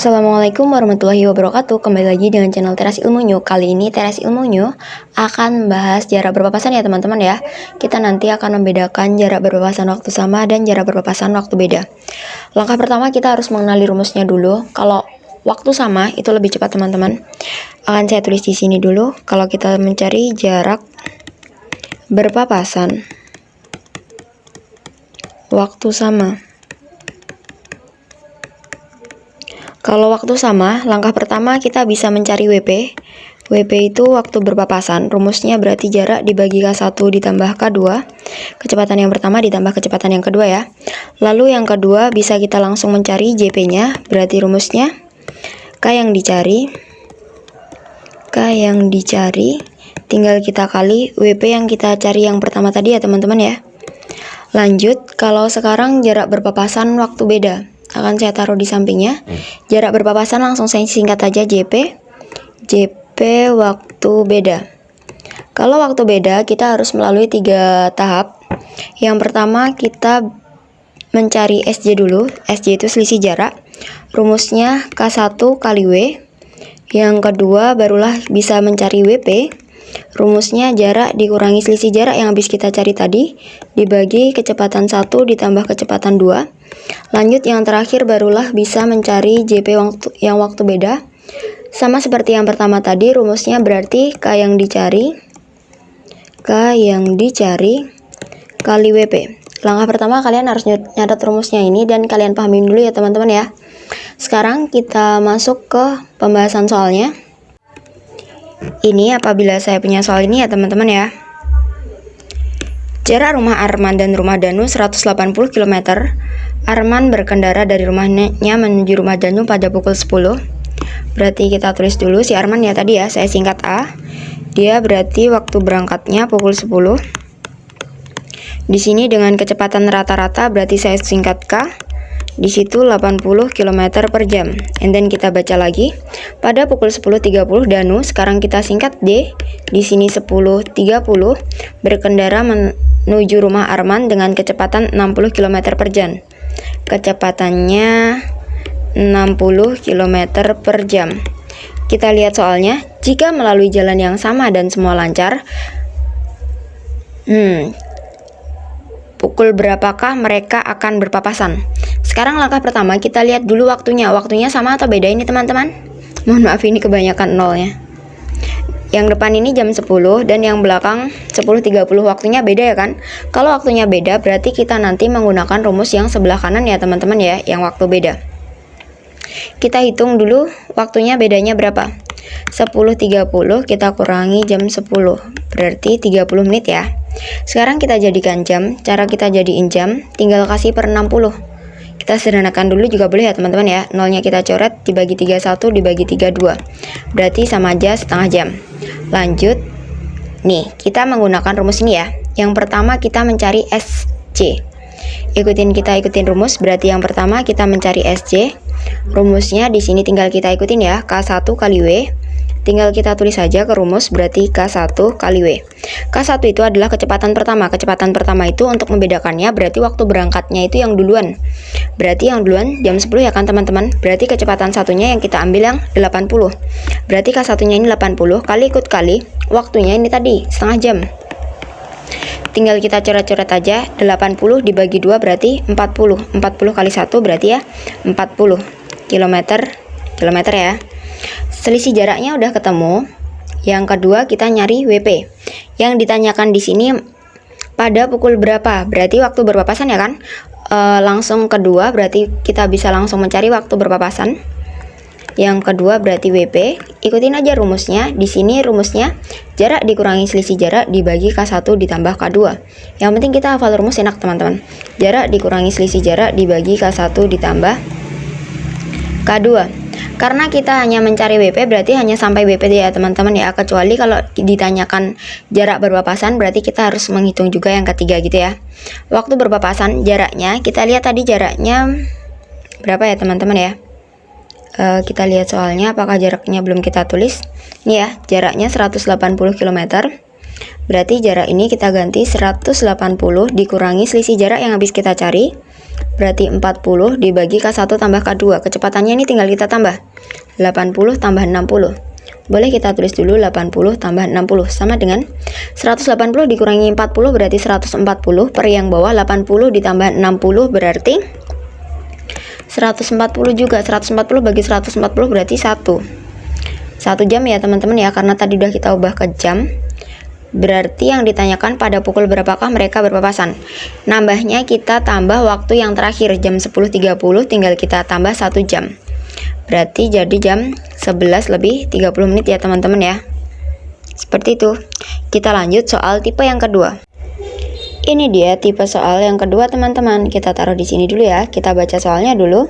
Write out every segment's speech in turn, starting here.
Assalamualaikum warahmatullahi wabarakatuh. Kembali lagi dengan channel Teras Ilmu New. Kali ini Teras Ilmu New akan membahas jarak berpapasan ya teman-teman ya. Kita nanti akan membedakan jarak berpapasan waktu sama dan jarak berpapasan waktu beda. Langkah pertama kita harus mengenali rumusnya dulu. Kalau waktu sama itu lebih cepat teman-teman. Akan saya tulis di sini dulu. Kalau kita mencari jarak berpapasan waktu sama. Kalau waktu sama, langkah pertama kita bisa mencari WP. WP itu waktu berpapasan. Rumusnya berarti jarak dibagi K1 ditambah K2. Kecepatan yang pertama ditambah kecepatan yang kedua ya. Lalu yang kedua bisa kita langsung mencari JP-nya. Berarti rumusnya K yang dicari tinggal kita kali WP yang kita cari yang pertama tadi ya teman-teman ya. Lanjut, kalau sekarang jarak berpapasan waktu beda. Akan saya taruh di sampingnya. Jarak berpapasan langsung saya singkat aja JP waktu beda. Kalau waktu beda kita harus melalui 3 tahap. Yang pertama kita mencari SJ dulu. SJ itu selisih jarak. Rumusnya K1 kali W. Yang kedua barulah bisa mencari WP. Rumusnya jarak dikurangi selisih jarak yang habis kita cari tadi dibagi kecepatan 1 ditambah kecepatan 2. Lanjut yang terakhir barulah bisa mencari JP yang waktu beda. Sama seperti yang pertama tadi, rumusnya berarti K yang dicari kali WP. Langkah pertama kalian harus nyatet rumusnya ini dan kalian pahamin dulu ya teman-teman ya. Sekarang kita masuk ke pembahasan soalnya. Ini apabila saya punya soal ini ya teman-teman ya. Jarak rumah Arman dan rumah Danu 180 km. Arman berkendara dari rumahnya menuju rumah Danu pada pukul 10. Berarti kita tulis dulu si Arman ya tadi ya, saya singkat A. Dia berarti waktu berangkatnya pukul 10. Di sini dengan kecepatan rata-rata berarti saya singkat K. Di situ 80 km per jam. And then kita baca lagi. Pada pukul 10.30 Danu, sekarang kita singkat D. Di sini 10.30 berkendara menuju rumah Arman dengan kecepatan 60 km per jam. Kecepatannya 60 km per jam. Kita lihat soalnya. Jika melalui jalan yang sama dan semua lancar, pukul berapakah mereka akan berpapasan? Sekarang langkah pertama kita lihat dulu waktunya. Waktunya sama atau beda ini teman-teman? Mohon maaf ini kebanyakan nolnya. Yang depan ini jam 10 dan yang belakang 10.30. Waktunya beda ya kan? Kalau waktunya beda berarti kita nanti menggunakan rumus yang sebelah kanan ya teman-teman ya, yang waktu beda. Kita hitung dulu waktunya bedanya berapa. 10.30 kita kurangi jam 10. Berarti 30 menit ya. Sekarang kita jadikan jam. Cara kita jadiin jam tinggal kasih per 60. Kita sederhanakan dulu juga boleh ya teman-teman ya. Nolnya kita coret, dibagi 31 dibagi 32. Berarti sama aja setengah jam. Lanjut. Nih, kita menggunakan rumus ini ya. Yang pertama kita mencari SC. Ikutin rumus. Berarti yang pertama kita mencari SC. Rumusnya di sini tinggal kita ikutin ya. K1 kali W. Tinggal kita tulis saja ke rumus, berarti K1 kali W. K1 itu adalah kecepatan pertama. Kecepatan pertama itu untuk membedakannya berarti waktu berangkatnya itu yang duluan. Berarti yang duluan jam 10 ya kan teman-teman. Berarti kecepatan satunya yang kita ambil yang 80. Berarti K1-nya ini 80 kali ikut kali waktunya ini tadi setengah jam. Tinggal kita coret-coret aja. 80 dibagi 2 berarti 40. 40 kali 1 berarti ya 40 kilometer ya. Selisih jaraknya udah ketemu. Yang kedua kita nyari WP. Yang ditanyakan di sini pada pukul berapa? Berarti waktu berpapasan ya kan? Langsung kedua berarti kita bisa langsung mencari waktu berpapasan. Yang kedua berarti WP. Ikutin aja rumusnya. Di sini rumusnya jarak dikurangi selisih jarak dibagi K1 ditambah K2. Yang penting kita hafal rumus enak teman-teman. Jarak dikurangi selisih jarak dibagi K1 ditambah K2. Karena kita hanya mencari WP berarti hanya sampai WP ya teman-teman ya. Kecuali kalau ditanyakan jarak berpapasan berarti kita harus menghitung juga yang ketiga gitu ya. Waktu berpapasan jaraknya kita lihat tadi jaraknya berapa ya teman-teman ya. Kita lihat soalnya apakah jaraknya belum kita tulis. Ini ya jaraknya 180 km. Berarti jarak ini kita ganti 180 dikurangi selisih jarak yang habis kita cari Berarti 40 dibagi K1 tambah K2. Kecepatannya ini tinggal kita tambah. 80 tambah 60. Boleh kita tulis dulu 80 tambah 60 sama dengan 180 dikurangi 40 berarti 140 per yang bawah 80 ditambah 60 berarti 140 juga. 140 bagi 140 berarti 1 jam ya teman-teman ya, karena tadi udah kita ubah ke jam. Berarti yang ditanyakan pada pukul berapakah mereka berpapasan. Nambahnya kita tambah waktu yang terakhir jam 10.30, tinggal kita tambah 1 jam. Berarti jadi jam 11 lebih 30 menit ya teman-teman ya. Seperti itu. Kita lanjut soal tipe yang kedua. Ini dia tipe soal yang kedua teman-teman. Kita taruh di sini dulu ya. Kita baca soalnya dulu.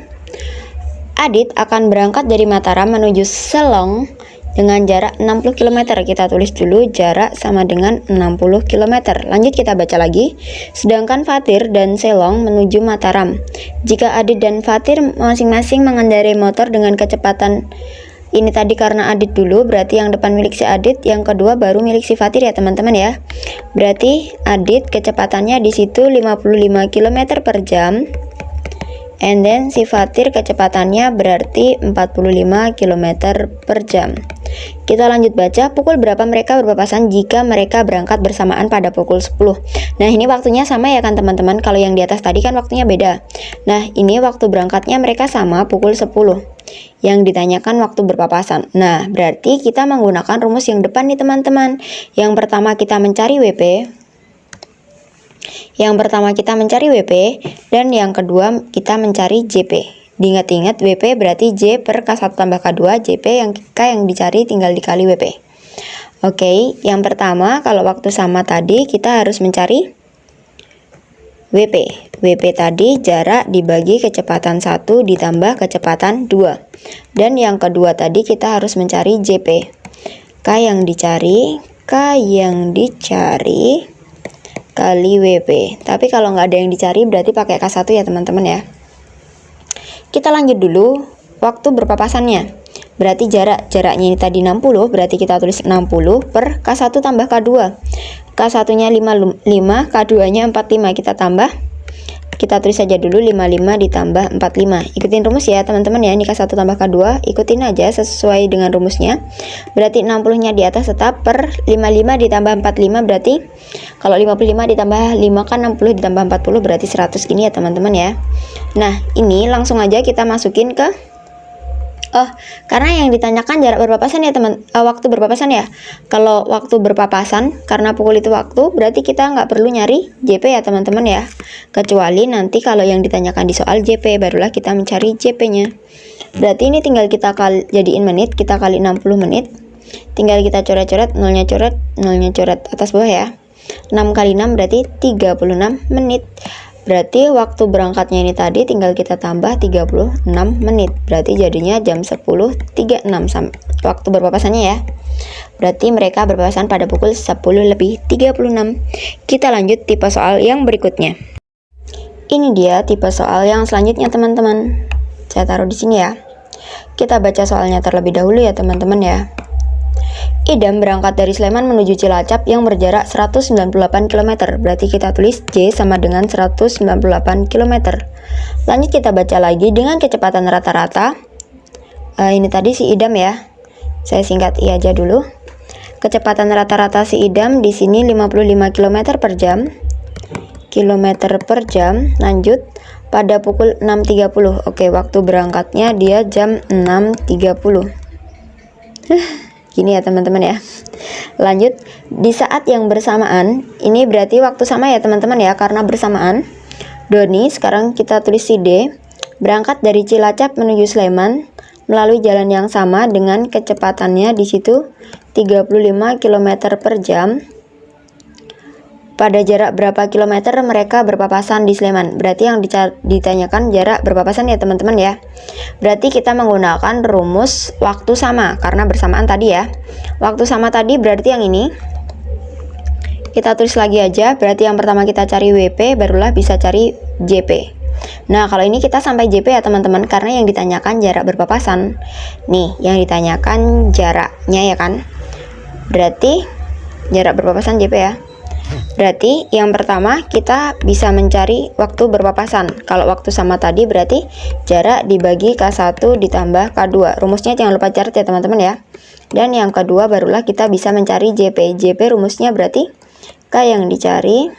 Adit akan berangkat dari Mataram menuju Selong dengan jarak 60 km. Kita tulis dulu jarak sama dengan 60 km. Lanjut kita baca lagi. Sedangkan Fatir dan Selong menuju Mataram. Jika Adit dan Fatir masing-masing mengendarai motor dengan kecepatan ini tadi karena Adit dulu, berarti yang depan milik si Adit, yang kedua baru milik si Fatir ya teman-teman ya. Berarti Adit kecepatannya di situ 55 km per jam. And then si Fatir kecepatannya berarti 45 km per jam. Kita lanjut baca, pukul berapa mereka berpapasan jika mereka berangkat bersamaan pada pukul 10. Nah ini waktunya sama ya kan teman-teman. Kalau yang di atas tadi kan waktunya beda. Nah ini waktu berangkatnya mereka sama pukul 10. Yang ditanyakan waktu berpapasan. Nah berarti kita menggunakan rumus yang depan nih teman-teman. Yang pertama kita mencari WP. Dan yang kedua kita mencari JP. Diingat-ingat WP berarti J per K1 tambah K2, JP yang K yang dicari tinggal dikali WP. Oke, yang pertama kalau waktu sama tadi kita harus mencari WP. WP tadi jarak dibagi kecepatan 1 ditambah kecepatan 2. Dan yang kedua tadi kita harus mencari JP. K yang dicari kali WP. Tapi kalau nggak ada yang dicari berarti pakai K1 ya teman-teman ya. Kita lanjut dulu waktu berpapasannya. Berarti jaraknya ini tadi 60, berarti kita tulis 60 per K1 tambah K2. K1-nya 55, K2-nya 45. Kita tambah. Kita tulis saja dulu 55 ditambah 45. Ikutin rumus ya teman-teman ya. Ini K1 tambah K2, ikutin aja sesuai dengan rumusnya. Berarti 60-nya di atas tetap per 55 ditambah 45 berarti kalau 55 ditambah 5 kan 60 ditambah 40 berarti 100 gini ya teman-teman ya. Nah, ini langsung aja kita masukin ke karena yang ditanyakan jarak berpapasan ya waktu berpapasan ya. Kalau waktu berpapasan karena pukul itu waktu, berarti kita nggak perlu nyari JP ya teman-teman ya. Kecuali nanti kalau yang ditanyakan di soal JP, barulah kita mencari JP-nya. Berarti ini tinggal kita jadiin menit, kita kali 60 menit. Tinggal kita coret-coret, nolnya coret atas bawah ya. 6 kali 6 berarti 36 menit. Berarti waktu berangkatnya ini tadi tinggal kita tambah 36 menit. Berarti jadinya jam 10.36 waktu berpapasannya ya. Berarti mereka berpapasan pada pukul 10 lebih 36. Kita lanjut tipe soal yang berikutnya. Ini dia tipe soal yang selanjutnya teman-teman. Saya taruh di sini ya. Kita baca soalnya terlebih dahulu ya teman-teman ya. Idam berangkat dari Sleman menuju Cilacap yang berjarak 198 km. Berarti kita tulis J sama dengan 198 km. Lanjut kita baca lagi dengan kecepatan rata-rata. Ini tadi si Idam ya. Saya singkat I aja dulu. Kecepatan rata-rata si Idam di sini 55 km per jam. Lanjut pada pukul 6.30. Oke, waktu berangkatnya dia jam 6.30. Gini ya teman-teman ya. Lanjut, di saat yang bersamaan, ini berarti waktu sama ya teman-teman ya, karena bersamaan. Doni, sekarang kita tulis si D, berangkat dari Cilacap menuju Sleman melalui jalan yang sama dengan kecepatannya di situ 35 km per jam. Pada jarak berapa kilometer mereka berpapasan di Sleman? Berarti yang ditanyakan jarak berpapasan ya teman-teman ya. Berarti kita menggunakan rumus waktu sama karena bersamaan tadi ya. Waktu sama tadi berarti yang ini. Kita tulis lagi aja. Berarti yang pertama kita cari WP, barulah bisa cari JP. Nah, kalau ini kita sampai JP ya teman-teman, karena yang ditanyakan jarak berpapasan. Nih, yang ditanyakan jaraknya ya kan. Berarti jarak berpapasan JP ya. Berarti yang pertama kita bisa mencari waktu berpapasan. Kalau waktu sama tadi berarti jarak dibagi K1 ditambah K2. Rumusnya jangan lupa catat ya teman-teman ya. Dan yang kedua barulah kita bisa mencari JP. JP rumusnya berarti K yang dicari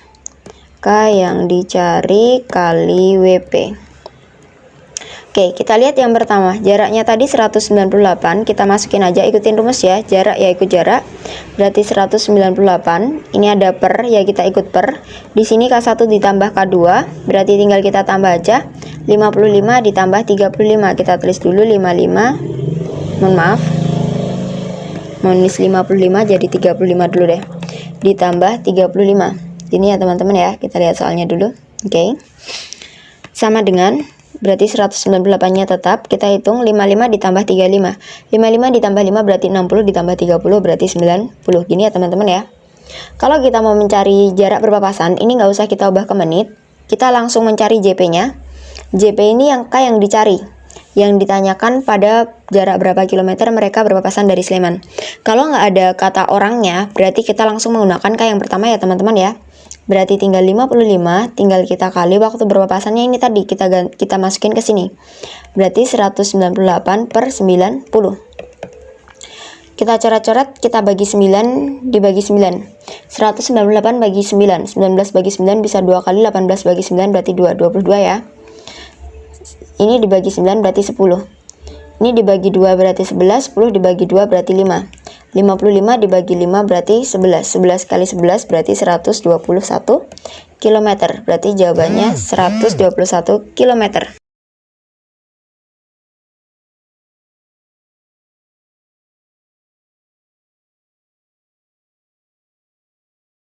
kali WP. Oke, kita lihat yang pertama. Jaraknya tadi 198, kita masukin aja, ikutin rumus ya. Jarak ya ikut jarak. Berarti 198. Ini ada per, ya kita ikut per. Di sini K1 ditambah K2, berarti tinggal kita tambah aja. 55 ditambah 35. Kita tulis dulu 55. Mohon maaf. Nulis 55 jadi 35 dulu deh. Ditambah 35. Ini ya teman-teman ya. Kita lihat soalnya dulu. Oke. Sama dengan berarti 198-nya tetap, kita hitung 55 ditambah 35. 55 ditambah 5 berarti 60, ditambah 30 berarti 90. Gini ya teman-teman ya. Kalau kita mau mencari jarak berpapasan, ini nggak usah kita ubah ke menit. Kita langsung mencari JP-nya. JP ini yang K yang dicari. Yang ditanyakan pada jarak berapa kilometer mereka berpapasan dari Sleman. Kalau nggak ada kata orangnya, berarti kita langsung menggunakan K yang pertama ya teman-teman ya. Berarti tinggal 55, tinggal kita kali waktu berpapasannya ini tadi, kita masukin ke sini. Berarti 198 per 90. Kita coret-coret, kita bagi 9 dibagi 9. 198 bagi 9, 19 bagi 9 bisa 2 kali, 18 bagi 9 berarti 2, 22 ya. Ini dibagi 9 berarti 10. Ini dibagi 2 berarti 11, 10 dibagi 2 berarti 5. 55 dibagi 5 berarti 11. 11 kali 11 berarti 121 km. Berarti jawabannya 121 km.